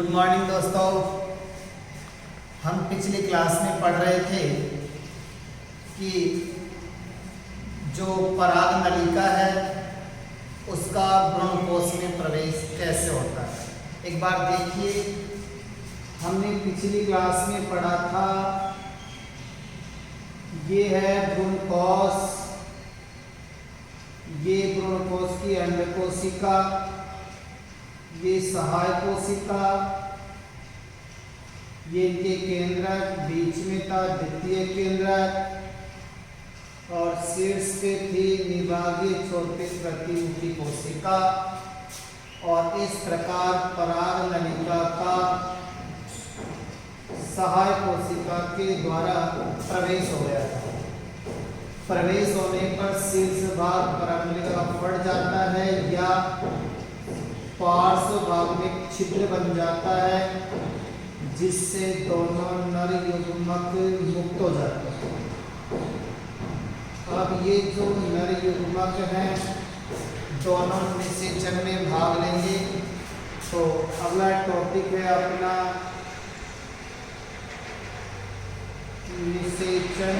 Good morning दोस्तों। हम पिछली क्लास में पढ़ रहे थे कि जो पराग नलिका है उसका भ्रूणकोश में प्रवेश कैसे होता है। एक बार देखिए, हमने पिछली क्लास में पढ़ा था, ये है भ्रूणकोश, ये भ्रूणकोश की अंडकोशिका, ये सहाय कोशिका, ये इनके केंद्रक, बीच में था द्वितीय केंद्रक और शीर्ष पे थी निभागीय छोटे प्रतिमुखी कोशिका। और इस प्रकार पराग नलिका का सहाय कोशिका के द्वारा प्रवेश हो गया था। प्रवेश होने पर शीर्ष भाग पराग नलिका फट जाता है या पार्श्व भाग में छिद्र बन जाता है, जिससे दोनों नर युग्मक मुक्त हो जाते हैं। अब ये जो नर युग्मक हैं दोनों निषेचन में भाग लेंगे। तो अगला टॉपिक है अपना निषेचन,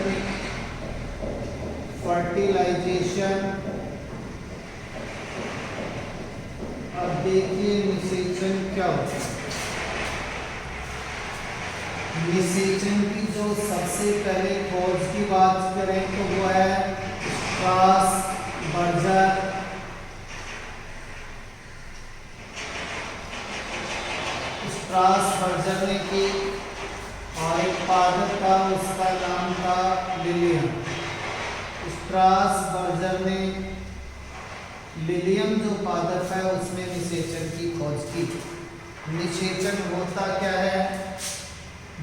फर्टिलाइजेशन। अब देखिए निषेचन क्या होता है। निषेचन की जो सबसे पहले खोज की बात करें तो वो है स्ट्रासबर्गर। स्ट्रासबर्गर ने की और एक पादप था, उसका नाम था लिलियम। स्ट्रासबर्गर ने लिलियम जो पादप है उसमें निषेचन की खोज की। निषेचन होता क्या है,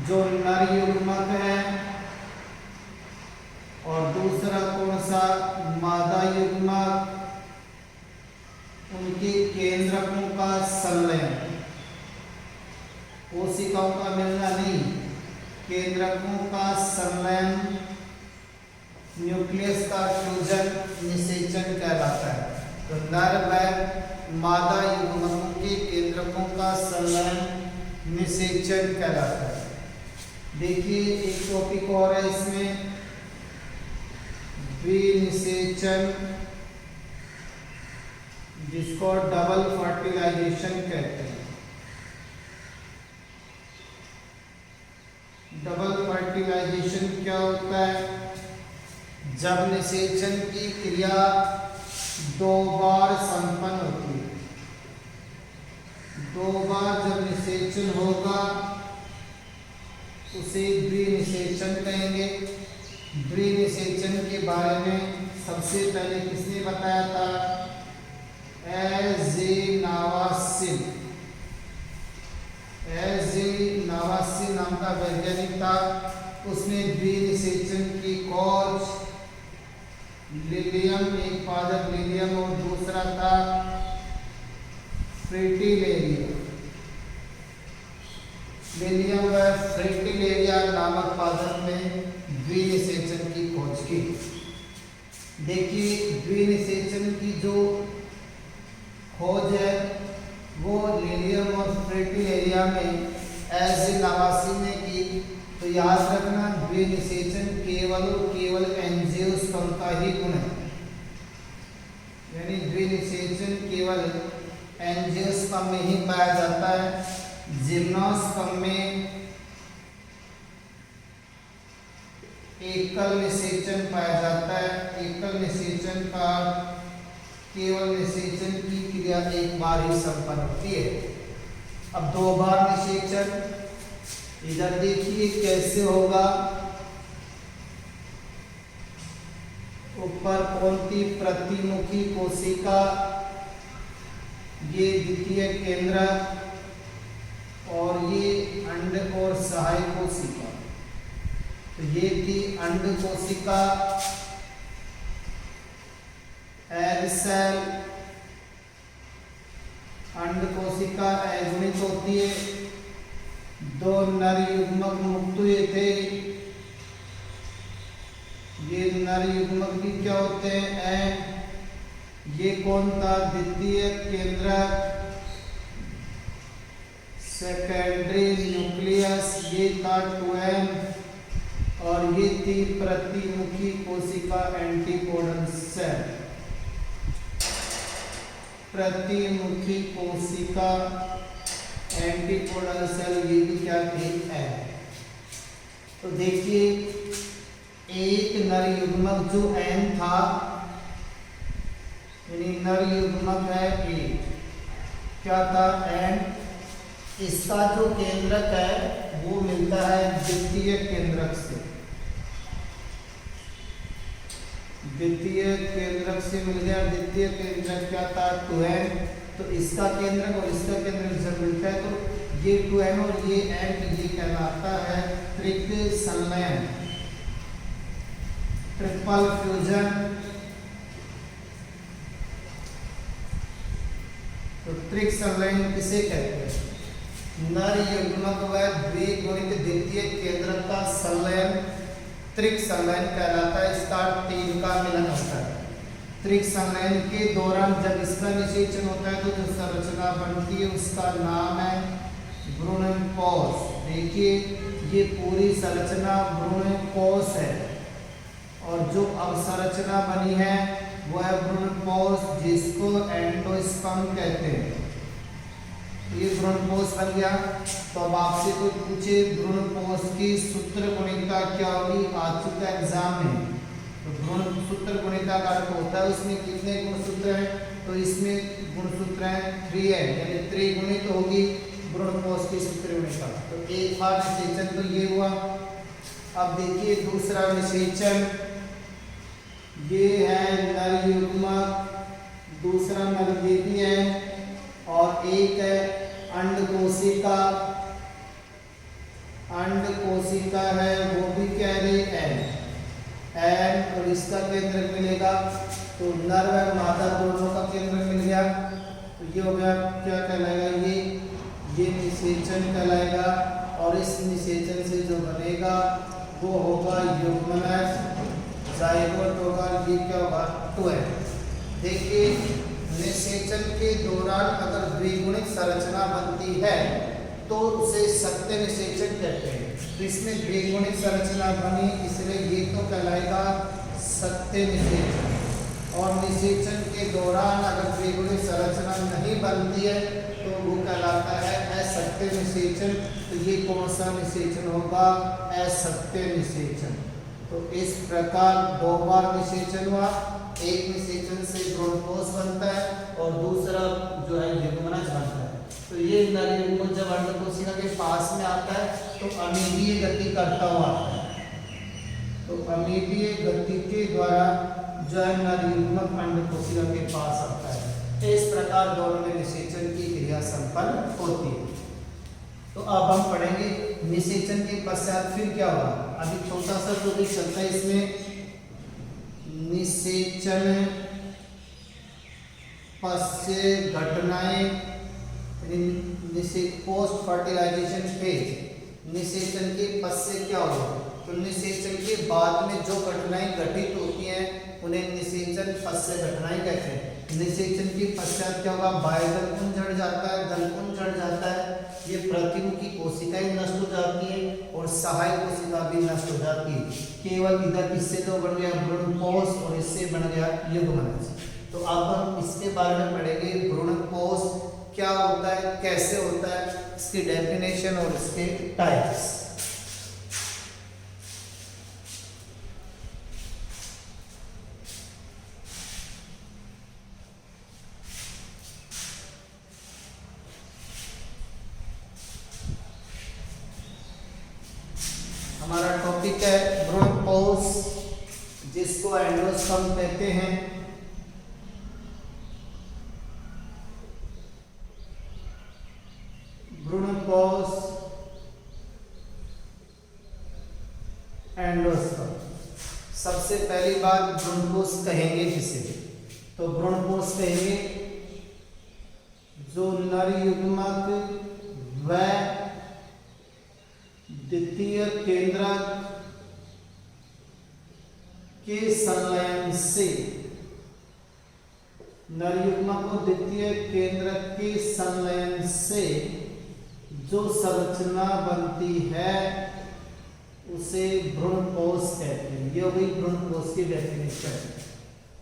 जो नर युग्मक है और दूसरा कौन सा मादा युग्मक, उनके केंद्रकों का संलयन, कोशिकाओं का मिलना नहीं, केंद्रकों का संलयन, न्यूक्लियस का फ्यूजन निषेचन कहलाता है। तो नर व मादा युग्मकों के केंद्रकों का संलयन निषेचन कहलाता है। देखिए एक टॉपिक और है इसमें, द्विनिषेचन, जिसको डबल फर्टिलाइजेशन कहते हैं। डबल फर्टिलाइजेशन क्या होता है, जब निषेचन की क्रिया दो बार संपन्न होती है। दो बार जब निषेचन होगा उसे द्विनिषेचन कहेंगे। द्विनिषेचन के बारे में सबसे पहले किसने बताया था, एज़ेनावासिन। एज़ेनावासिन नाम का वैज्ञानिक था, उसने द्विनिषेचन की खोज लिलियम, एक पादप लिलियम और दूसरा था फ्रिटिलेरिया। लिलियम व फ्रिटिलेरिया नामक पादप में द्विनिषेचन की खोज की। देखिए द्विनिषेचन की जो खोज है वो लिलियम और फ्रिटिलेरिया में एज़ेनावासिन ने की। तो याद रखना, द्विनिषेचन केवल और केवल एंजियोस्पर्म का ही गुण है, यानी द्विनिषेचन केवल एंजियोस्पर्म में ही पाया जाता है। जिम्नोस्पर्म में एकल निषेचन पाया जाता है। एकल निषेचन का केवल निषेचन की क्रिया एक बार ही संपन्न होती है। अब दो बार निषेचन, इधर देखिए कैसे होगा। ऊपर कौन सी प्रतिमुखी कोशिका, ये द्वितीय केंद्रक और ये अंड और सहाय कोशिका। तो ये थी अंड कोशिका, एग सेल। अंड कोशिका एगुणित होती है, दो नर युग्मक मुक्त हुए थे। ये नर युग्मक भी क्या होते हैं, ये कौन था, द्वितीय केंद्रक, सेकेंडरी न्यूक्लियस, ये था 2n, और ये थी प्रतिमुखी कोशिका एंटीपोडल सेल। प्रतिमुखी कोशिका एंटीपोडल सेल, ये भी क्या थी, n। तो देखिए एक नर युग्मक जो n था, यानी नर युग्मक है एक, क्या था, n। इसका जो केंद्रक है वो मिलता है द्वितीय केंद्रक से, द्वितीय केंद्रक से मिल गया। द्वितीय केंद्रक क्या था, 2n। तो इसका केंद्रक और इसका केंद्रक जब मिलता है तो ये 2n और ये n, ये कहलाता है त्रिक संलयन, ट्रिपल फ्यूजन। तो त्रिक संलयन किसे कहते हैं, नर युग्मक व द्विगुणित द्वितीय केंद्रक का संलयन त्रिक संलयन कहलाता है। इसका 3 का मिलन होता है। त्रिक संलयन के दौरान जब इसका निषेचन होता है तो जो संरचना बनती है उसका नाम है भ्रूण कोश। देखिए ये पूरी संरचना भ्रूण कोश है, और जो अवसंरचना बनी है वो है भ्रूण कोश, जिसको एंडोस्पर्म कहते हैं। ये भ्रूण कोश बन गया। तो अब आपसे कोई पूछे भ्रूण कोश की सूत्र गुणिका क्या होगी, आ चुका एग्जाम में। तो भ्रूण सूत्र गुणिका का अर्थ होता है उसमें कितने गुणसूत्र हैं, तो इसमें गुणसूत्र हैं 3n, यानी त्रिगुणित होगी भ्रूण कोश की सूत्र गुणिका। तो एक बार निषेचन तो ये हुआ। अब देखिए दूसरा निषेचन, ये है नर युग्मक, दूसरा नर बेबी है, और एक है अंड कोशिका। अंड कोशिका है वो भी क्या है, n, और इसका केंद्र मिलेगा। तो नर व मादा दोनों का केंद्र मिल गया। तो ये हो गया, क्या कहलाएगा, ये निषेचन कहलाएगा। और इस निषेचन से जो बनेगा वो होगा युग्मनज, जाइगोट होगा। ये क्या होगा, 2n। देखिए निषेचन के दौरान अगर द्विगुणित संरचना बनती है तो उसे सत्य निषेचन कहते हैं। तो इसमें द्विगुणित संरचना बनी, इसलिए ये तो कहलाएगा सत्य निषेचन। और निषेचन के दौरान अगर द्विगुणित संरचना नहीं बनती है तो वो कहलाता है असत्य निषेचन। तो ये कौन सा निषेचन होगा, असत्य निषेचन। तो इस प्रकार 2 बार निषेचन हुआ। एक निषेचन से भ्रूण कोश बनता है और दूसरा जो है युग्मनज बनता है। तो ये नर युग्मक जब अंड कोशिका के पास में आता है तो अमीबीय गति करता हुआ आता है। तो अमीबीय गति के द्वारा जो है नर युग्मक अंड कोशिका के पास आता है। इस प्रकार दोनों में निषेचन की क्रिया संपन्न होती है। तो अब हम पढ़ेंगे निषेचन के पश्चात फिर क्या होगा। अभी छोटा सा तो भी चलता है इसमें, निषेचन पश्चात घटनाएं, पोस्ट फर्टिलाइजेशन फेज। निषेचन के पश्चात क्या होगा, तो निषेचन के बाद में जो घटनाएं घटित होती हैं उन्हें निषेचन पश्चात घटनाएं कहते हैं। निषेचन के पश्चात क्या होगा, बाह्यदल कुंज झड़ जाता है, दल कुंज झड़ जाता है, ये प्रतिमुखी कोशिकाएं नष्ट हो जाती है और सहायक कोशिका भी नष्ट हो जाती है। केवल इधर इससे तो बन गया भ्रूण कोश और इससे बन गया युग्मनज। तो अब हम इसके बारे में पढ़ेंगे, भ्रूण कोश क्या होता है, कैसे होता है, इसकी डेफिनेशन और इसके टाइप्स। हमारा टॉपिक है भ्रूण कोश, जिसको एंडोस्पर्म कहते हैं। भ्रूण कोश, एंडोस्पर्म। सबसे पहली बात भ्रूण कोश कहेंगे किसे, तो भ्रूण कोश कहेंगे जो नर युग्मक व द्वितीय केंद्रक के संलयन से, नर युग्मक और द्वितीय केंद्रक के संलयन से जो संरचना बनती है उसे भ्रूणकोश कहते हैं। ये हुई भ्रूणकोश की डेफिनेशन।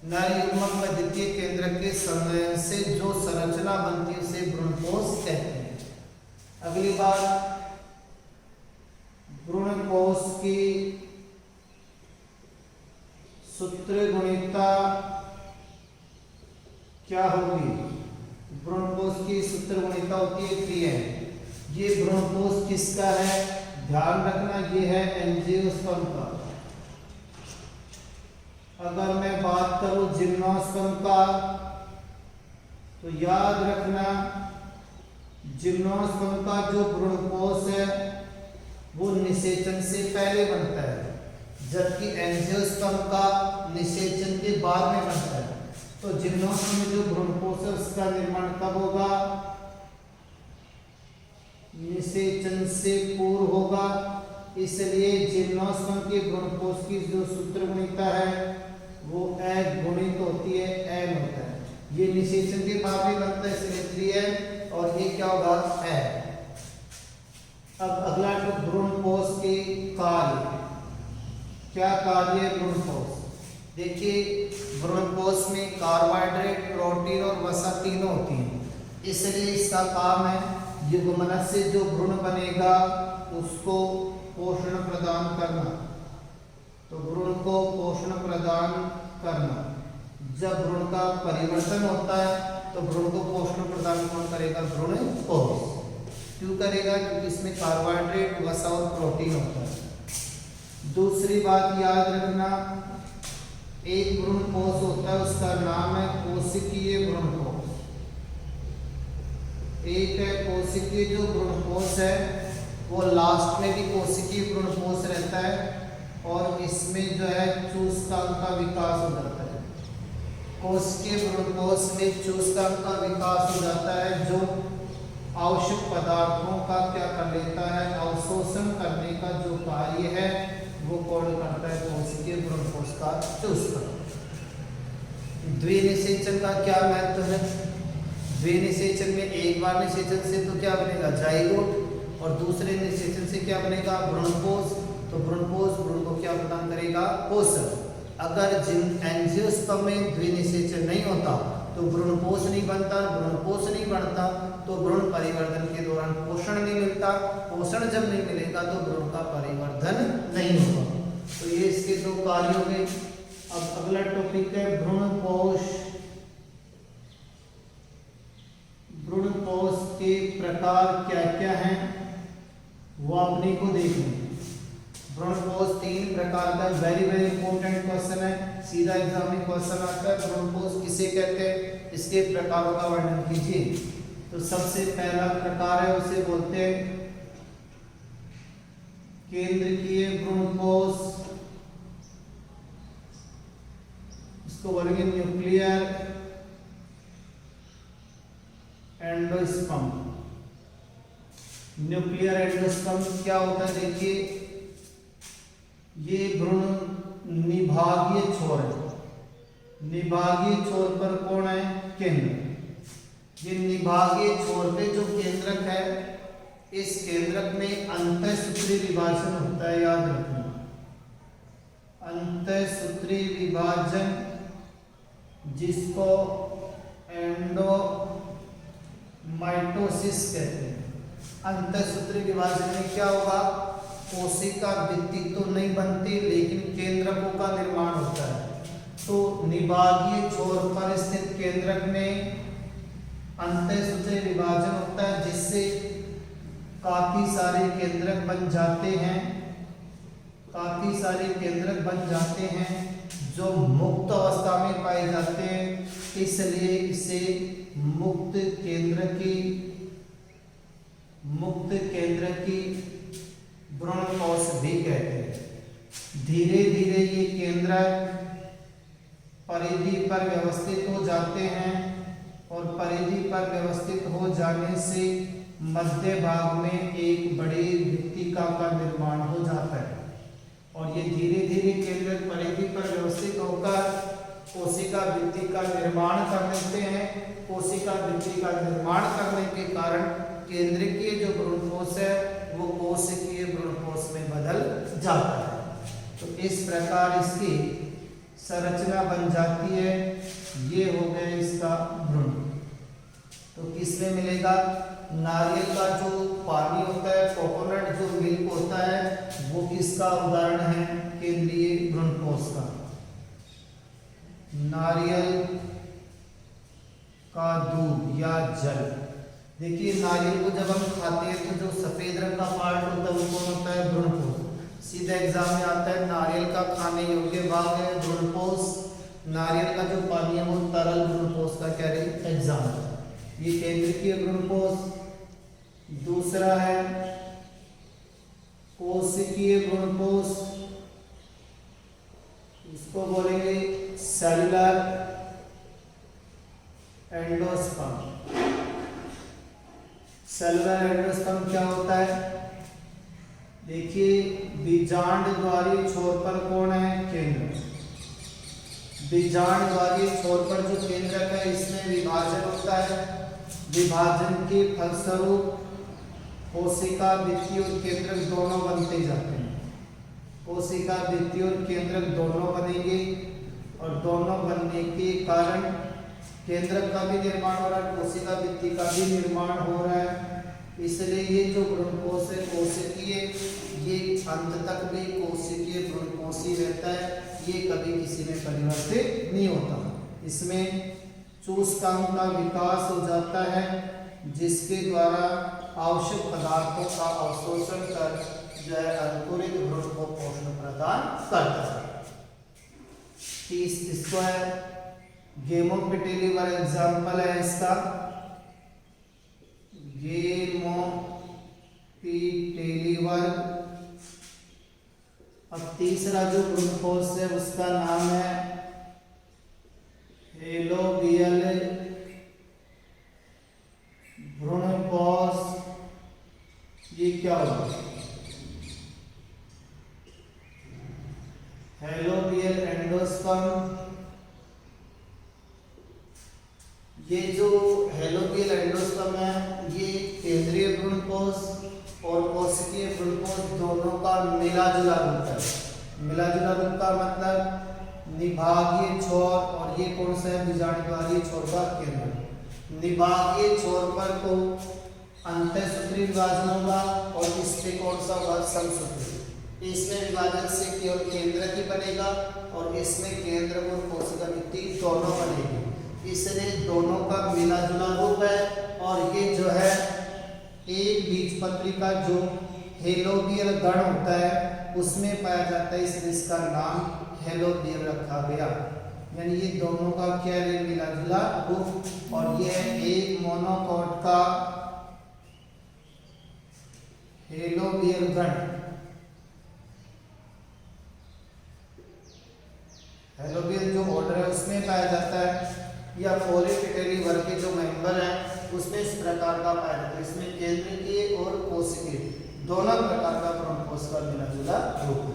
नर युग्मक व द्वितीय केंद्रक के संलयन से जो संरचना बनती है उसे भ्रूणकोश कहते हैं। अगली बात, भ्रूणकोश की सूत्र गुणिता क्या होगी? भ्रूणकोश की सूत्र गुणिता होती है 3n। ये भ्रूणकोश किसका है? ध्यान रखना, ये है एंजियोस्पर्म का। अगर मैं बात करूं जिम्नोस्पर्म का, तो याद रखना जिम्नोस्पर्म का जो भ्रूणकोश है वो निषेचन से पहले बनता है, जबकि एंजियोस्पर्म का निषेचन के बाद में बनता है। तो जिम्नोस्पर्म में जो भ्रूणकोश है उसका निर्माण कब होगा? निषेचन से पूर्व होगा। इसलिए जिम्नोस्पर्म के भ्रूणकोश की जो सूत्र गुणिता है वो एक गुणित होती है, n होता है। ये निषेचन के बाद में बनता है, इसलिए 3n, और ये क्या होगा? n। अब अगला तो भ्रूणकोश के कार्य। क्या कार्य है भ्रूणकोश? देखिए, भ्रूणकोश में कार्बोहाइड्रेट, प्रोटीन और वसा तीनों होती हैं। इसलिए इसका काम है युग्मनज से जो भ्रूण बनेगा उसको पोषण प्रदान करना। तो भ्रूण को पोषण प्रदान करना। जब भ्रूण का परिवर्तन होता है तो भ्रूण को पोषण प्रदान कौन करेगा? भ्रूणकोश। क्यों करेगा? क्योंकि इसमें कार्बोहाइड्रेट, वसा और प्रोटीन होता है। दूसरी बात याद रखना, एक भ्रूणकोश होता है उसका नाम है कोशिकीय भ्रूणकोश। एक है कोशिकीय जो भ्रूणकोश है वो लास्ट में भी कोशिकीय भ्रूणकोश रहता है, और इसमें जो है चूसकांक का विकास हो जाता है। कोशिकीय भ्रूणकोश में चूसकांक का विकास हो जाता है जो आवश्यक पदार्थों का क्या कर लेता है? अवशोषण करने का जो कार्य है वो कौन करता है? कोशिकीय भ्रूणकोश का चूसकांक। द्विनिषेचन का क्या महत्व है? द्विनिषेचन में एक बार निषेचन से तो क्या बनेगा? जाइगोट, और दूसरे निषेचन से क्या बनेगा? भ्रूणकोश। तो भ्रूणकोश भ्रूण को क्या प्रदान करेगा? पोषण। अगर एंजियोस्पर्म में द्विनिषेचन नहीं होता तो भ्रूणकोश नहीं बनता, भ्रूणकोश नहीं बनता तो भ्रूण परिवर्धन के दौरान पोषण नहीं मिलता, पोषण जब नहीं मिलेगा तो भ्रूण का परिवर्धन नहीं होगा। तो ये इसके दो कार्य हो गए। अब अगला टॉपिक है भ्रूणकोश। भ्रूणकोश के प्रकार क्या क्या हैं वो अपने को देखना। भ्रूणकोश 3 प्रकार का। वेरी वेरी इंपॉर्टेंट क्वेश्चन है, सीधा एग्जाम में क्वेश्चन आता है। भ्रूणकोश किसे कहते हैं? इसके प्रकारों का वर्णन कीजिए। तो सबसे पहला प्रकार है उसे बोलते हैं केंद्रकीय भ्रूणकोश, इसको बोलेंगे न्यूक्लियर एंडोस्पर्म। न्यूक्लियर एंडोस्पर्म क्या होता है? देखिए, ये भ्रूण निभागीय छोर है। निभागीय छोर पर कौन है? केंद्र। ये निभागीय छोर पे जो केंद्रक है, इस केंद्रक में अंतःसूत्री विभाजन होता है, याद रखना। अंतःसूत्री विभाजन जिसको एंडोमाइटोसिस कहते हैं। अंतःसूत्री विभाजन में क्या होगा? कोशिका भित्ति तो नहीं बनती लेकिन केंद्रकों का निर्माण होता है। तो निभागीय छोर पर स्थित केंद्रक में अंतःसूत्री विभाजन होता है जिससे काफी सारे केंद्रक बन जाते हैं। काफी सारे केंद्रक बन जाते हैं जो मुक्त अवस्था में पाए जाते हैं, इसलिए इसे मुक्त केंद्रकी भ्रूणकोश भी कहते हैं। धीरे धीरे ये केंद्रक परिधि पर व्यवस्थित हो जाते हैं और परिधि पर व्यवस्थित हो जाने से मध्य भाग में एक बड़ी भित्तिका का निर्माण हो जाता है। और ये धीरे धीरे केंद्रक परिधि पर व्यवस्थित होकर कोशिका भित्ति का निर्माण कर देते हैं। कोशिका भित्ति का निर्माण करने के कारण केंद्रकीय जो भ्रूणपोष है वो कोशिकीय भ्रूणपोष में बदल जाता है। तो इस प्रकार इसकी संरचना बन जाती है। ये हो गया इसका भ्रूण। तो किसमें मिलेगा? नारियल का जो पानी होता है, कोकोनट जो मिल्क होता है, वो किसका उदाहरण है? केंद्रीय भ्रूणपोष का। नारियल का दूध या जल। देखिए नारियल को जब हम खाते हैं तो जो सफेद रंग का पार्ट होता है वो कौन होता है? भ्रूणपोष। सीधा एग्जाम में आता है, नारियल का खाने योग्य भाग है भ्रूणपोष, नारियल का जो पानी है वो तरल भ्रूणपोष का क्या है? एग्जाम। ये केंद्रकीय भ्रूणपोष। दूसरा है कोशिकीय भ्रूणपोष, इसको बोलेंगे सेलुलर एंडोस्पर्म। सेलुलर एंडोस्पर्म क्या होता है? देखिए बीजांड द्वारी छोर पर कौन है? केंद्र। बीजांड द्वारी छोर पर जो केंद्रक है इसमें विभाजन होता है। विभाजन के फलस्वरूप कोशिका भित्ति और केंद्रक दोनों बनते जाते हैं। कोशिका भित्ति और केंद्रक दोनों बनेंगे और दोनों बनने के कारण केंद्रक का भी निर्माण हो रहा है, कोशिका भित्ति का भी निर्माण हो रहा है। इसलिए ये जो भ्रूणपोष है कोशिकीय, ये अंत तक भी कोशिकीय भ्रूणपोष ही रहता है। ये कभी किसी में परिवर्तित नहीं होता। इसमें चूसकांक का विकास हो जाता है जिसके द्वारा आवश्यक पदार्थों का अवशोषण कर जो है अंकुरित भ्रूण को पोषण प्रदान करता है। इसको है गेमोपिटेलिवर एग्जाम्पल है इसका। गेमोपिटेलिवर। अब तीसरा जो भ्रूणपोष है उसका नाम है हेलोबियल भ्रूणपोष। ये क्या होगा? Helobial endosperm. ये जो हेलोबियल एंडोस्पर्म है ये केंद्रीय भ्रूणपोष और कोशिकीय भ्रूणपोष दोनों का मिला जुला रूप है। मिला जुला रूप का मतलब निभागीय छोर, और ये कौन सा है? बीजांडद्वारीय छोर का केंद्र। निभागीय छोर पर तो अंतःसूत्री विभाजन होगा और इस पे कौन सा होगा? समसूत्री। इसमें विभाजन से केवल केंद्र ही बनेगा और इसमें केंद्र और कोशिका भित्ति दोनों बनेगी। इसलिए दोनों का मिला जुला रूप है। और ये जो है एक बीजपत्री का जो हेलोबियल गण होता है उसमें पाया जाता है, इसलिए इसका नाम हेलोबियल रखा गया। यानी ये दोनों का क्या है? मिला जुला रूप। और ये एक मोनोकॉट का हेलोबियल गण। हेलोबियल जो ऑर्डर है उसमें पाया जाता है, या पॉलीपिटेलिवर के जो मेंबर हैं उसमें इस प्रकार का पाया जाता है। इसमें केंद्रीय और कोशिकीय दोनों प्रकार का भ्रूणपोष का मिला जुला रूप है।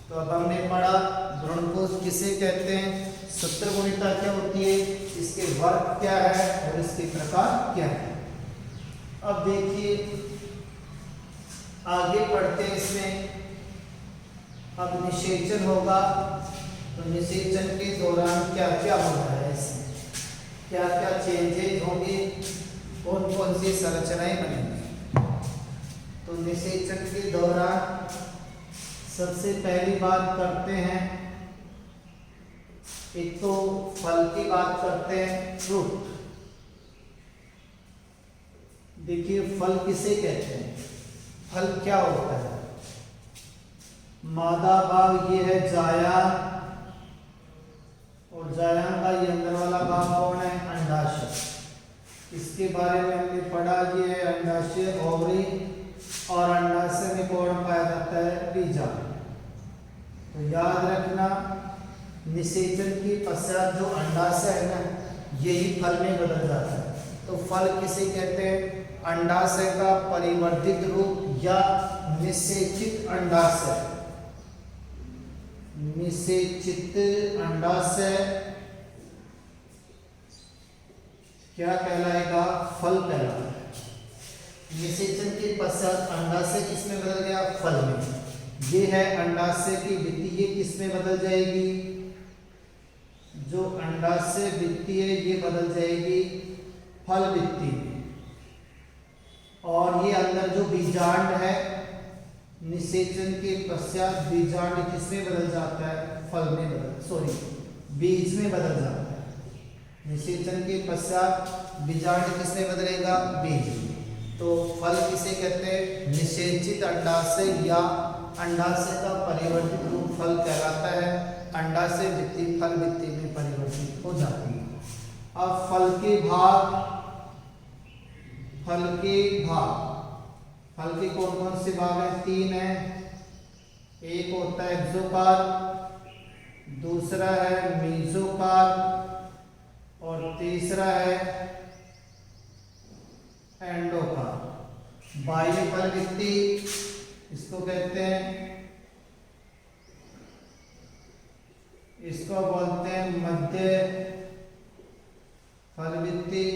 तो अब हमने पढ़ा भ्रूणपोष किसे कहते हैं, सूत्रगुणिता क्या होती है, इसके वर्ग क्या है और इसके प्रकार क्या है। अब देखिए आगे पढ़ते हैं इसमें। अब निषेचन होगा तो निषेचन के दौरान क्या क्या हो रहा है, इसमें क्या क्या चेंजेज होंगे, कौन कौन सी संरचनाएं बनेंगी। तो निषेचन के दौरान सबसे पहली बात करते हैं, एक तो फल की बात करते हैं, फ्रूट। देखिए फल किसे कहते हैं, फल क्या होता है। मादा भाग ये है जाया, और जाया का ये अंदर वाला भाग कौन है, अंडाशय। इसके बारे में हमने पढ़ा, ये है अंडाशय, ओवरी, और अंडाशय में कौन पाया जाता है, बीजांड। तो याद रखना निषेचन के पश्चात जो अंडाशय है ना यही फल में बदल जाता है। तो फल किसे कहते हैं, अंडाशय का परिवर्तित रूप या निषेचित अंडाशय। निषेचित अंडाशय क्या कहलाएगा, फल कहलाएगा। निषेचन के पश्चात अंडाशय किस में बदल गया? फल में। ये है अंडाशय की भित्ति, ये किस में बदल जाएगी? जो अंडाशय भित्ति है ये बदल जाएगी फल भित्ति में। और ये अंदर जो बीजांड है, निषेचन के पश्चात बीजांड किस में बदल जाता है? फल में बीज में बदल जाता है। निषेचन के पश्चात बीजांड किस में बदलेगा? बीज। तो फल किसे कहते हैं? निषेचित अंडाशय या अंडाशय का परिवर्तित रूप फल कहलाता है। अंडाशय भित्ति फल भित्ति में परिवर्तित हो जाती है। अब फल के कौन कौन से भाग हैं? 3 है। एक होता है एक्सोकार्प, दूसरा है मेसोकार्प और तीसरा है एंडोकार्प। बाह्य फल भित्ति इसको कहते हैं, इसको बोलते हैं मध्य फल भित्ति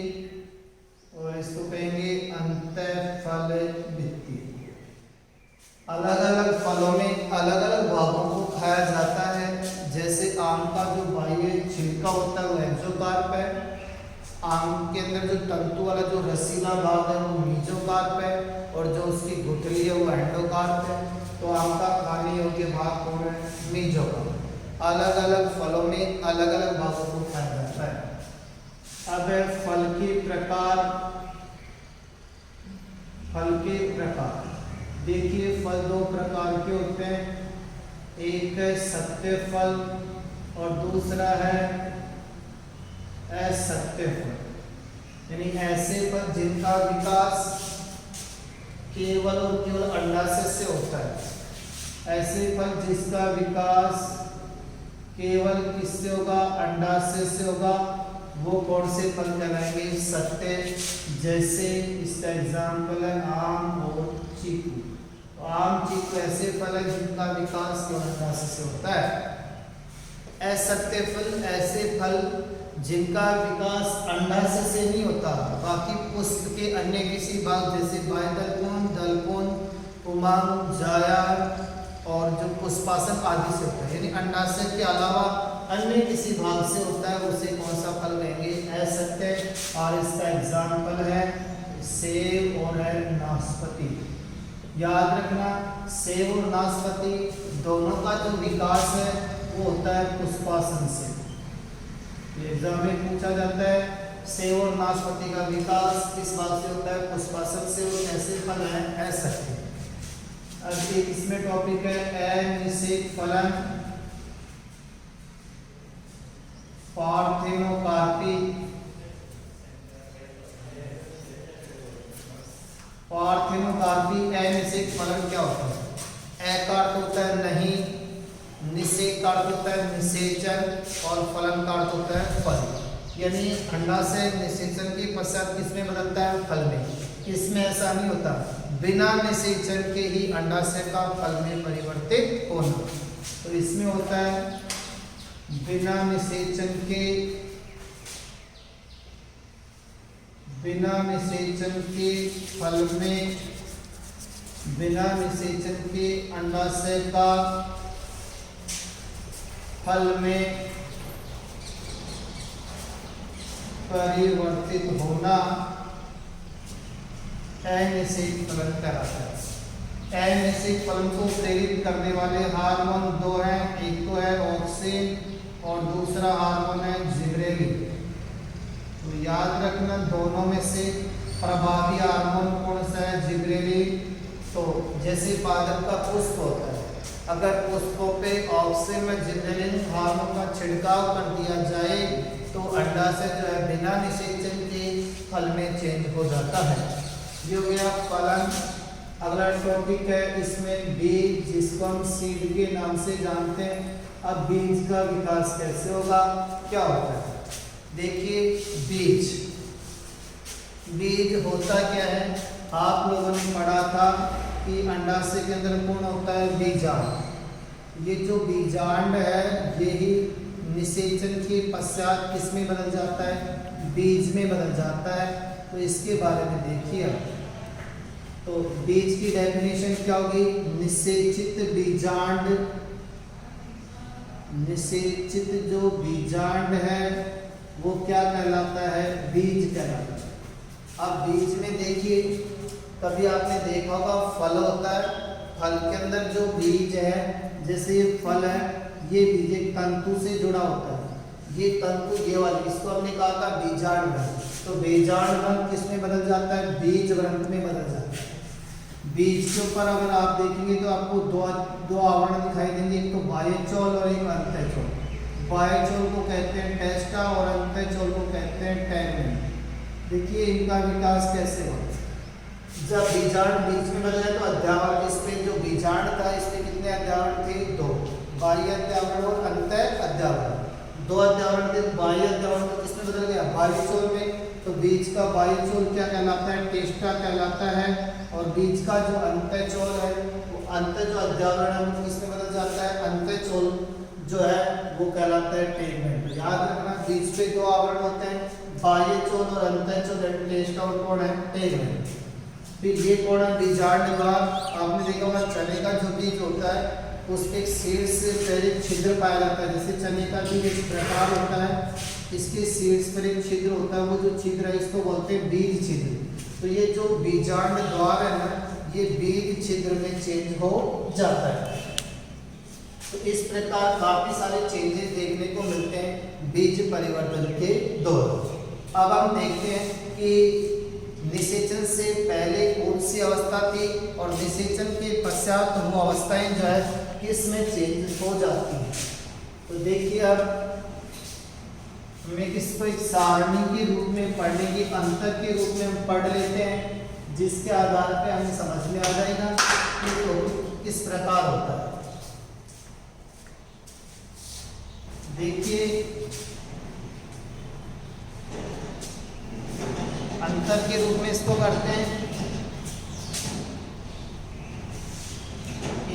और इसको कहेंगे अंतः फल भित्ति। अलग अलग फलों में अलग अलग भागों को खाया जाता है। जैसे आम का जो बाह्य छिलका होता है वो एक्सोकार्प है, आम के अंदर जो तंतु वाला जो रसीला भाग है वो मेसोकार्प है और जो उसकी गुठली है वो एंडोकार्प है। तो आम का खाने योग्य भाग कौन है? मेसोकार्प। अलग अलग फलों में अलग अलग भागों को खाया जाता है। अब है फल के प्रकार। देखिए फल 2 प्रकार के होते हैं, एक है सत्य फल और दूसरा है असत्य फल। यानी ऐसे फल जिनका विकास केवल और केवल अंडाशय से होता है। ऐसे फल जिसका विकास केवल किससे होगा? अंडाशय से होगा। वो कौन से फल कहलाएंगे? सत्य। जैसे इसका एग्जाम्पल है आम और चीकू। तो आम चीकू ऐसे फल है जिनका विकास केवल अंडाशय से होता है। असत्य फल ऐसे फल जिनका विकास अंडाशय से नहीं होता, बाकी पुष्प के अन्य किसी भाग जैसे बाह्यदलकोन, दलकोन, पुमांग, जाया और जो पुष्पासन आदि से होता है। यानी अंडाशय के अलावा अन्य किसी भाग से होता है, उसे कौन सा फल कहेंगे? असत्य। और इसका एग्जाम्पल है सेब और है नाशपाती। याद रखना सेब और नाशपाती दोनों का जो विकास है वो होता है पुष्पासन से। एग्जाम में पूछा जाता है सेब और नाशपाती का विकास किस भाग से होता है? पुष्पासन से। और ऐसे फल है असत्य। अब एक इसमें टॉपिक है अनिषेक फलन, पार्थेनोकार्पी। अनिषेक फलन क्या होता है? अ का अर्थ होता है नहीं, निषेक का अर्थ होता है निषेचन और फलन का अर्थ होता है फल। यानी अंडाशय निषेचन के पश्चात किसमें बदलता है? फल में। इसमें ऐसा नहीं होता, बिना निषेचन के ही अंडाशय का फल में परिवर्तित होना। तो इसमें होता है बिना निषेचन के फल में, बिना निषेचन के अंडाशय का फल में परिवर्तित होना अनिषेक फलन कहलाता है। अनिषेक फलन को प्रेरित करने वाले हार्मोन 2 हैं, एक तो है ऑक्सिन और दूसरा हार्मोन है जिबरेलिन। तो याद रखना दोनों में से प्रभावी हार्मोन कौन सा है? जिबरेलिन। तो जैसे पादप का पुष्प होता है, अगर पुष्पों पे ऑक्सिन में जिबरेलिन हार्मोन का छिड़काव कर दिया जाए तो अंडाशय जो है बिना निषेचन के फल में चेंज हो जाता है। ये हो गया फलन। अगला टॉपिक है इसमें बीज, जिसको हम सीड के नाम से जानते हैं। अब बीज का विकास कैसे होगा, क्या होता है? देखिए बीज होता क्या है? आप लोगों ने पढ़ा था कि अंडाशय के अंदर कौन होता है? बीजांड। ये जो बीजांड है यही निषेचन के पश्चात किस में बदल जाता है? बीज में बदल जाता है। तो इसके बारे में देखिए तो बीज की डेफिनेशन क्या होगी? निषेचित बीजांड, निषेचित जो बीजांड है वो क्या कहलाता है? बीज कहलाता है। अब बीज में देखिए, कभी आपने देखा होगा फल होता है, फल के अंदर जो बीज है, जैसे ये फल है, ये बीज एक तंतु से जुड़ा होता है, ये तंतु ये वाली, इसको हमने कहा था बीजांड ग्रंथ। तो बीजांड ग्रंथ किस में बदल जाता है? बीज ग्रंथ में बदल जाता है। बीज के ऊपर अगर आप देखेंगे तो आपको दो आवरण दिखाई देंगे, एक तो बाह्यचोल और एक अंतःचोल। बाह्यचोल को कहते हैं टेस्टा और अंतःचोल को कहते हैं टैमेन। देखिए इनका विकास कैसे हुआ। जब बीजांड बीज में बदला तो अध्यावरण, इसमें जो बीजांड था इसमें कितने अध्यावरण थे? 2, बाह्य अध्यावरण और अंतः अध्यावरण। 2 अध्यावरण थे। बाह्य अध्यावरण तो किसमें बदल गया? बाह्यचोल में। तो बीज का बाह्यचोल क्या कहलाता है? टेस्टा कहलाता है। और बीज का जो अंतःचोल है, वो अंत जो अध्यावरण है वो किसमें बदल जाता है? अंतःचोल जो है वो कहलाता है टेगमेंट। याद रखना, बीज पे 2 आवरण होते हैं, बाह्यचोल और अंतःचोल। टेस्टा और कौन है? टेगमेंट। फिर ये कौन है? बीजांड द्वार। आपने देखा होगा चने का जो बीज होता है उसके सीड्स से प्रेरित छिद्र पाया जाता है। जैसे चने का बीज इस प्रकार होता है, इसके सीड्स पर एक छिद्र होता है, वो जो छिद्र है इसको बोलते हैं बीज छिद्र। तो ये जो बीजांड द्वार है ना, ये बीज छिद्र में चेंज हो जाता है। तो इस प्रकार काफी सारे चेंजेस देखने को मिलते हैं बीज परिवर्तन के दौरान। अब हम देखते हैं कि निषेचन से पहले कौन सी अवस्था थी और निषेचन के पश्चात वो अवस्थाएं जो है किस में चेंज हो जाती हैं। तो देखिए अब हमें इसको एक सारणी के रूप में पढ़ने की, अंतर के रूप में हम पढ़ लेते हैं, जिसके आधार पे हमें समझ में आ जाएगा कि तो किस प्रकार होता है। देखिए अंतर के रूप में इसको करते हैं।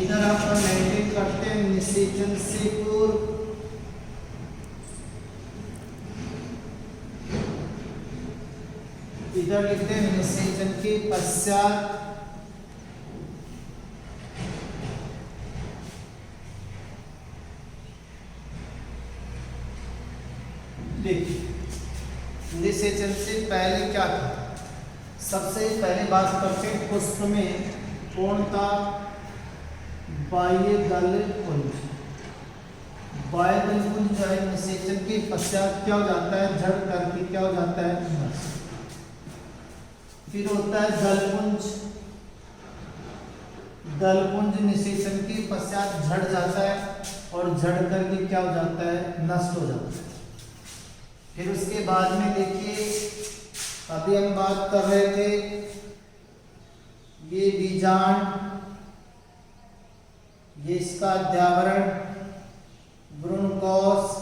इधर आप मेंटेन करते हैं निषेचन से पूर्व, इधर लिखते हैं निषेचन के पश्चात। देखिए निषेचन से पहले क्या था? सबसे पहले बात करते हैं पुष्प में कौन था? बाह्य दल पुंज। बाह्य दल पुंज जो है निषेचन के पश्चात क्या हो जाता है? झड़ करके क्या हो जाता है? नष्ट। फिर होता है दलपुंज। दलपुंज निषेचन के पश्चात झड़ जाता है और झड़ करके क्या हो जाता है? नष्ट हो जाता है। फिर उसके बाद में देखिए अभी हम बात कर रहे थे ये बीजांड, ये इसका अध्यावरण, भ्रूणकोश,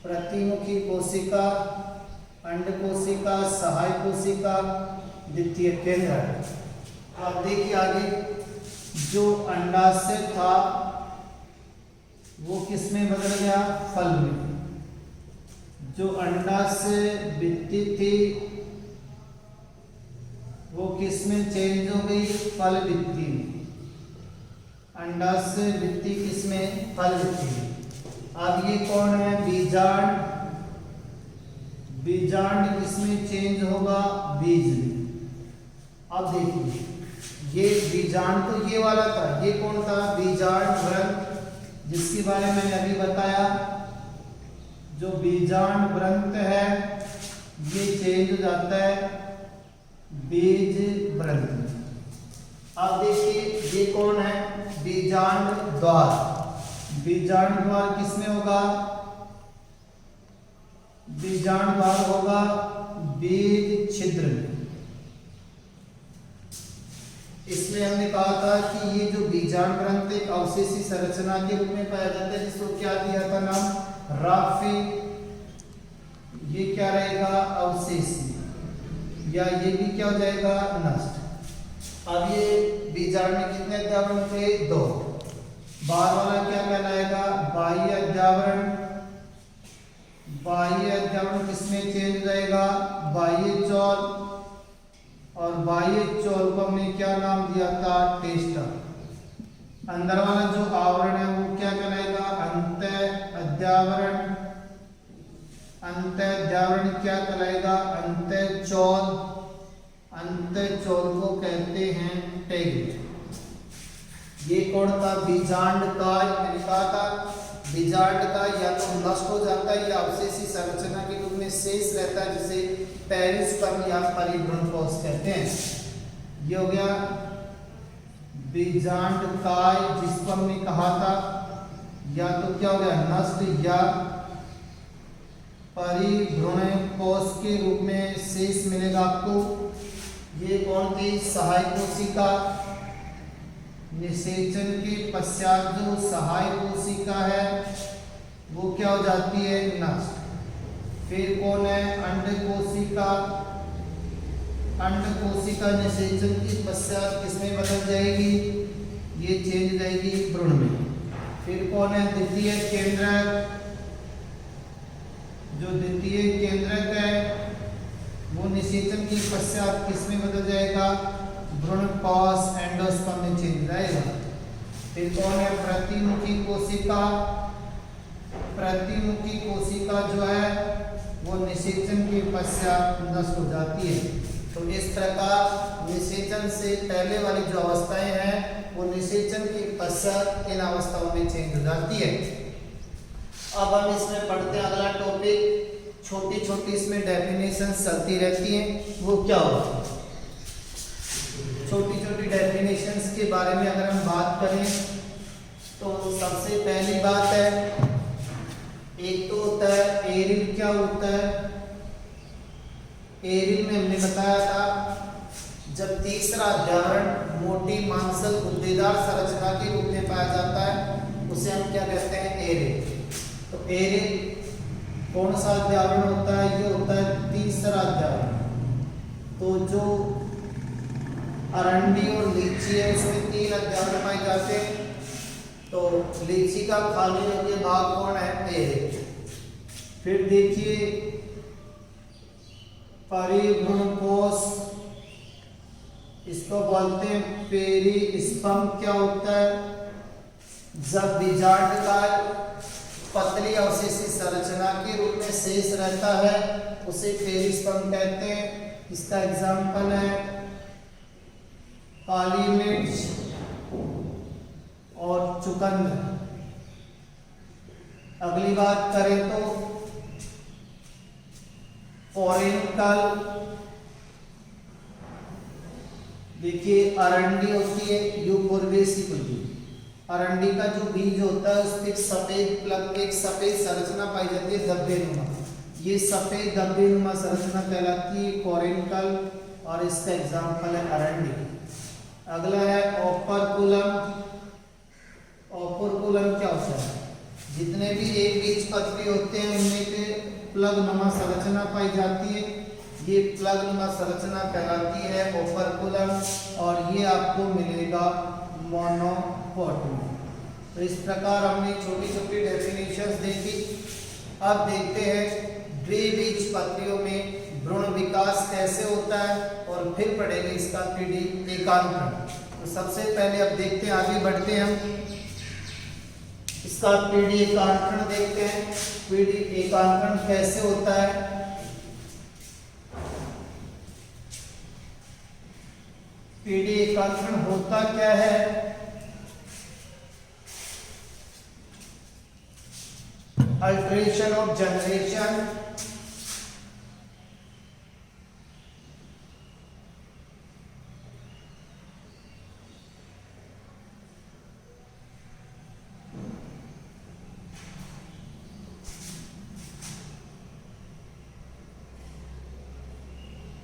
प्रतिमुखी कोशिका, अंड कोशिका, सहाय कोशिका, द्वितीय केंद्र। अब देखिए आगे जो अंडाशय था वो किस में बदल गया? फल में। जो अंडाशय भित्ति थी वो किस में चेंज हो गई? फल भित्ति में। अंडाशय भित्ति किस में? फल भित्ति में। अब ये कौन है? बीजांड। बीजांड किस में चेंज होगा? बीज में। अब देखिए ये बीजांड तो ये वाला था, ये कौन था? बीजांड ग्रंथ, जिसके बारे में मैंने अभी बताया। जो बीजांड ग्रंथ है ये चेंज हो जाता है बीज ग्रंथ में। अब देखिए ये कौन है? बीजांड द्वार। बीजांड द्वार किसमें होगा? बीजांड द्वार होगा बीज छिद्र में। इसमें हमने कहा था कि ये जो बीजांड ग्रंथ एक अवशेषी संरचना के रूप में पाया जाता है, जिसको क्या दिया था नाम? राफी। ये क्या रहेगा? अवशेषी, या ये भी क्या हो जाएगा? नष्ट। अब ये बीजांड में कितने अध्यावरण थे? 2। बाहर वाला क्या कहलाएगा? बाह्य अध्यावरण। बाह्य अध्यावरण किसमें चेंज हो जाएगा? बाह्यचोल। और बाह्यचोल को हमने क्या नाम दिया था, टेस्टा। अंदर वाला जो आवरण है वो क्या कहलाएगा, अंतः अध्यावरण। अंतः अध्यावरण क्या कहलाएगा, अंतःचौल। अंतःचौल को कहते हैं टेगुल। ये कौन था, बीजांडकाय। मैंने कहा था बीजांडकाय या तो नष्ट हो जाता है या अवशेषी संरचना के रूप में शेष रहता है, जिसे पेरिस्पर्म या परिभ्रूण कोश कहते हैं। ये हो गया बीजांडकाय, जिसको हमने कहा था या तो क्या हो गया, नष्ट या परिभ्रूण कोश के रूप में शेष मिलेगा आपको। ये कौन थी, सहायक कोशिका। निषेचन के पश्चात जो सहायक कोशिका है वो क्या हो जाती है, नष्ट। फिर कौन है, अंड कोशिका। अंड कोशिका निषेचन के पश्चात किसमें बदल जाएगी, ये चेंज हो जाएगी भ्रूण में। फिर कौन है, द्वितीय केंद्रक। जो द्वितीय केंद्रक है वो निषेचन के पश्चात किसमें बदल जाएगा, भ्रूण कोश एंडोस्पर्म में चेंज जाएगा। फिर कौन है, प्रतिमुखी कोशिका। प्रतिमुखी कोशिका जो है वो निषेचन के पश्चात नष्ट हो जाती है। तो इस प्रकार निषेचन से पहले वाली जो अवस्थाएं हैं वो निषेचन के पश्चात इन अवस्थाओं में चेंज हो जाती है। अब हम इसमें पढ़ते हैं अगला टॉपिक। छोटी छोटी इसमें डेफिनेशन चलती रहती हैं, वो क्या होती है। छोटी छोटी डेफिनेशंस के बारे में अगर हम बात करें तो सबसे पहली बात है, एक तो होता है एरिल। क्या होता है, एरिल में हमने बताया था जब तीसरा अध्यावरण मोटी मांसल गुद्देदार संरचना के रूप में पाया जाता है उसे हम क्या कहते हैं, एरिल। तो एरिल कौन सा अध्यावरण होता है, ये होता है तीसरा अध्यावरण। तो जो अरंडी और लीची है उसमें 3 अध्यावरण पाए जाते हैं। तो लीची का खाली योग्य भाग कौन है, एरिल। फिर देखिए परिभ्रूण कोश, इसको बोलते हैं पेरिस्पर्म। क्या होता है, जब बीजांडकाय पतली अवशेषी संरचना के रूप में शेष रहता है उसे पेरिस्पर्म कहते हैं। इसका एग्जाम्पल है काली मिर्च और चुकंदर। अगली बात करें तो फोरेनिकल। देखिए अरंडी होती है यूफोर्बिएसी कुल्ली। अरंडी का जो बीज होता है उस पे सफेद प्लग, एक सफेद संरचना पाई जाती है धब्बेनुमा। ये सफेद धब्बेनुमा संरचना कहलाती है फोरेनिकल और इसका एग्जाम्पल है अरंडी। अगला है ओपर्कुलम। ओपर्कुलम क्या होता है, जितने भी एक बीज पत्री होते हैं उनमें पे प्लग नुमा संरचना पाई जाती है, ये प्लग नुमा संरचना कहलाती है ओपर्कुलम और ये आपको मिलेगा मोनोकोट में। तो इस प्रकार हमने छोटी छोटी डेफिनेशंस देखी। अब देखते हैं द्विबीज पत्रियों में भ्रूण विकास कैसे होता है और फिर पढ़ेंगे इसका पीढ़ी एकांकरण। तो सबसे पहले अब देखते हैं, आगे बढ़ते हैं हम इसका पीढ़ी एकांकरण देखते हैं। पीढ़ी एकांकरण कैसे होता है, पीढ़ी एकांकरण होता क्या है। Alteration of generation.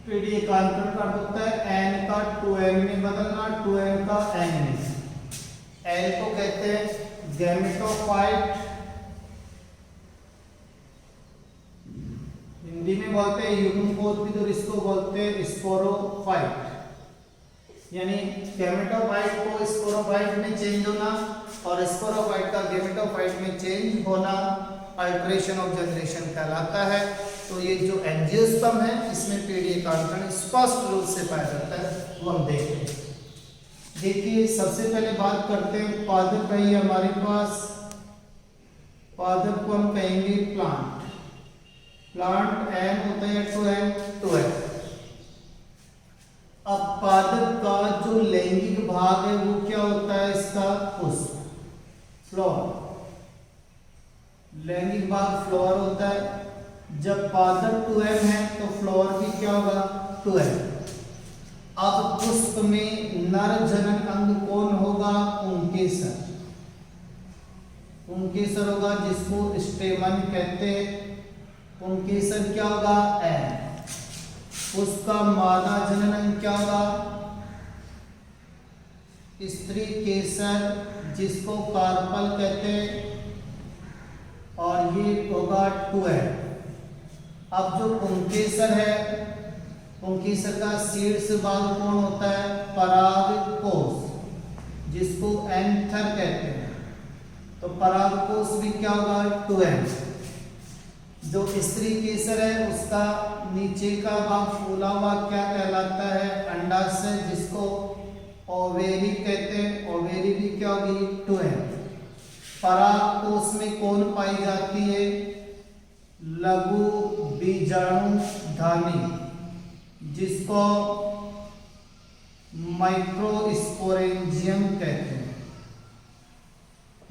पीढ़ी एकांकरण का होता है एन का 2n में बदलना, 2n का n में। n को कहते हैं गैमेटोफाइट, हिंदी में बोलते हैं युग्मकोद्भिद और इसको बोलते हैं स्पोरोफाइट। यानी गैमेटोफाइट को स्पोरोफाइट में चेंज होना और स्पोरोफाइट का गैमेटोफाइट में चेंज होना अल्टरेशन ऑफ जनरेशन कहलाता है। तो ये जो एंजियोस्पर्म है इसमें पीढ़ी एकांकरण स्पष्ट रूप से पाया जाता है, वो हम देखते हैं। देखिए सबसे पहले बात करते हैं पादप है हमारे पास, पादप को हम कहेंगे प्लांट। प्लांट एन होता है 2n 2n। अब पादप का जो लैंगिक भाग है वो क्या होता है, इसका पुष्प, फ्लोर। लैंगिक भाग फ्लोर होता है। जब पादप 2m है तो फ्लोर भी क्या होगा, 2m। अब पुष्प में नर जनन अंग कौन होगा, पुंकेसर। पुंकेसर होगा जिसको स्टेमन कहते हैं। पुंकेसर क्या होगा, एन। उसका मादा जनन अंग क्या होगा, स्त्री केसर जिसको कार्पल कहते हैं, और ये होगा 2n। अब जो पुंकेसर है, पुंकेसर का शीर्ष भाग कौन होता है, परागकोश जिसको एंथर कहते हैं। तो परागकोश भी क्या होगा, 2n। जो स्त्री केसर है उसका नीचे का भाग फूला हुआ क्या कहलाता है, अंडाशय जिसको ओवेरी कहते हैं। ओवेरी भी क्या होगी, 2n। परागकोश में कौन पाई जाती है, लघु बीजाणुधानी जिसको माइक्रोस्पोरेंजियम कहते हैं।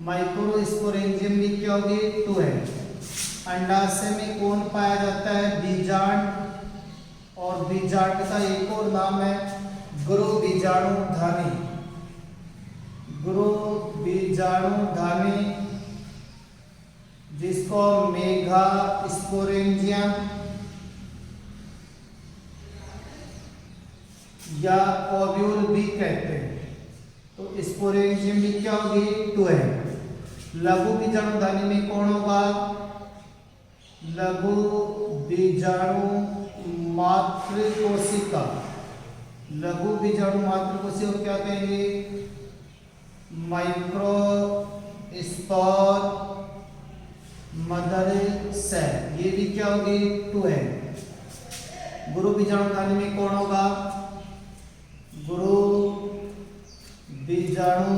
माइक्रोस्पोरेंजियम भी क्या होगी, 2n। अंडाशय में कौन पाया जाता है, बीजांड। और बीजांड का एक और नाम है गुरु बीजाणुधानी। गुरु बीजाणुधानी जिसको मेगा स्पोरेंजियम या ओव्यूल भी कहते हैं। तो स्पोरेंजियम भी क्या होगी, 2n। लघु बीजाणुधानी में कौन होगा, लघु बीजाणु मातृ कोशिका। लघु बीजाणु मातृ कोशिका क्या कहेंगे, माइक्रो स्पोर मदर सेल। ये भी क्या होगी, 2n। गुरु बीजाणुधानी में कौन होगा, गुरु बीजाणु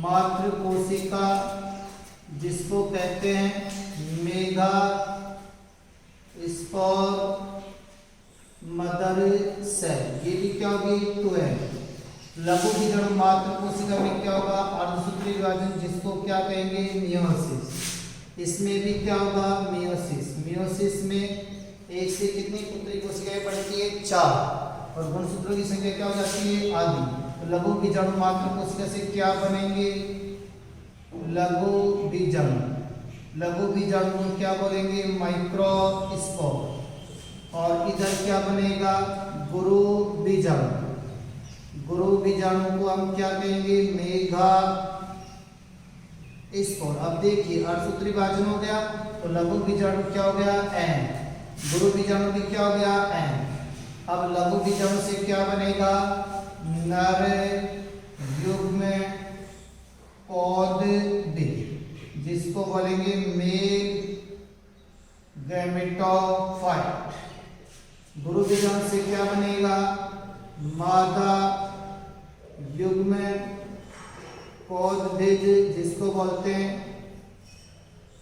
मातृ कोशिका जिसको कहते हैं मेगा स्पोर मदर सेल। ये भी क्या होगी, 2n। लघु बीजाणु मातृ कोशिका में क्या होगा, अर्धसूत्री विभाजन जिसको क्या कहेंगे, मियोसिस। इसमें भी क्या होगा, मियोसिस। मियोसिस में एक से कितनी पुत्री कोशिकाएं बढ़ती है, 4। और गुणसूत्रों की संख्या क्या हो जाती है, आधी। तो लघु बीजाणु मातृ कोशिका से क्या बनेंगे, लघु बीजाणु। लघु बीजाणु को क्या बोलेंगे, माइक्रोस्पोर। और इधर क्या बनेगा, गुरु बीजाणु। गुरु बीजाणु को हम क्या कहेंगे, मेगा स्पोर। अब देखिए अर्धसूत्री विभाजन हो गया तो लघु बीजाणु क्या हो गया, n। गुरु बीजाणु भी क्या हो गया, n। अब लघु बीजाणु से क्या बनेगा, नर युग्म पौधे जिसको बोलेंगे मेल गैमेटोफाइट। गुरु बीजाणु से क्या बनेगा, मादा युग्म पौधबीज जिसको बोलते हैं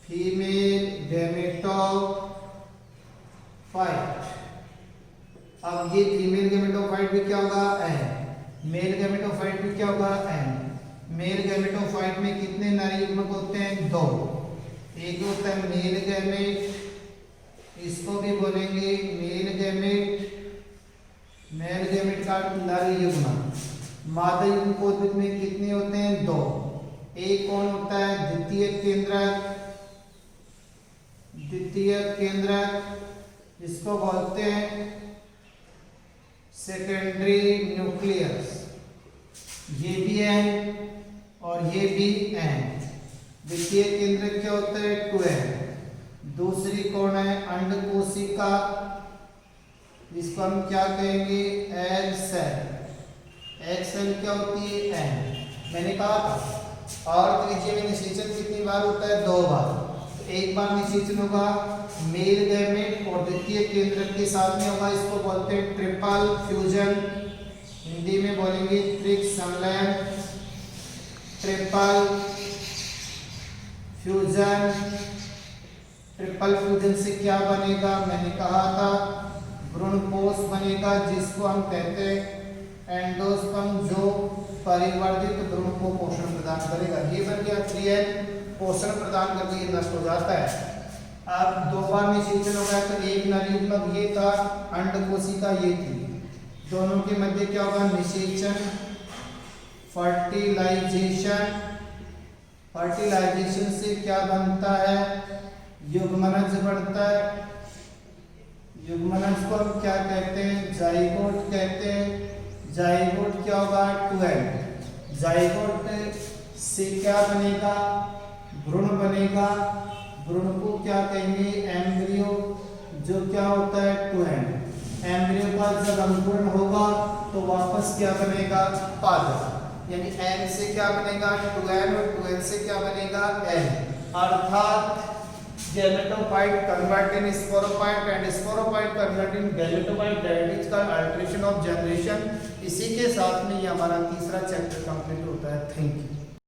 फीमेल गैमेटोफाइट। अब ये फीमेल गैमेटोफाइट भी क्या होगा, n। मेल गैमेटोफाइट भी क्या होगा, n। मेल गैमेटोफाइट में कितने नारी युग्मक होते हैं, 2। एक होता है मेल गैमेट, इसको भी बोलेंगे मेल गैमेट। मेल गैमेट का नारी युग्मक। मादा युग्म पौधे में कितने होते हैं, 2। एक कौन होता है, द्वितीय केंद्रक। द्वितीय केंद्रक जिसको बोलते हैं सेकेंडरी न्यूक्लियस। ये भी n और ये भी n। द्वितीय केंद्रक क्या होता है, 2n। दूसरी कौन है, अंड कोशिका जिसको हम क्या कहेंगे, एग सेल। एग सेल क्या होती है, n। मैंने कहा था और त्रिज्यीय में निषेचन कितनी बार होता है, 2 बार। तो एक बार निषेचन होगा मेल गैमेट और द्वितीय केंद्रक के साथ में होगा, इसको बोलते हैं ट्रिपल फ्यूजन। हिंदी में बोलेंगे त्रिसंलयन, ट्रिपल फ्यूजन। ट्रिपल फ्यूजन से क्या बनेगा, मैंने कहा था भ्रूणपोष बनेगा, जिसको हम कहते हैं एंडोस्पर्म, जो परिवर्धित भ्रूण को पोषण प्रदान करेगा। ये बन गया 3N, पोषण प्रदान करके ये नष्ट हो जाता है। अब दो बार निषेचन हो गया, तो एक नरयुग्मक ये था, अंडकोशिका ये थी, दोनों के मध्य क्या होगा, निषेचन, फर्टिलाइजेशन। फर्टिलाइजेशन से क्या बनता है, युग्मनज बनता है। युग्मनज को हम क्या कहते हैं, जाइगोट कहते हैं। जाइगोट क्या होगा, 12। जाइगोट से क्या बनेगा, भ्रूण बनेगा। भ्रूण को क्या कहेंगे, एम्ब्रियो, जो क्या होता है 12। एम्ब्रियो का जब अंकुरण होगा तो वापस क्या बनेगा, पादप। यानी एन से क्या बनेगा 2n, और 2n से क्या बनेगा n, अर्थात gametophyte convert in sporophyte and sporophyte convert in gametophyte, that is का अल्टरेशन ऑफ जनरेशन। इसी के साथ में ये हमारा तीसरा चैप्टर कंप्लीट होता है। Thank you.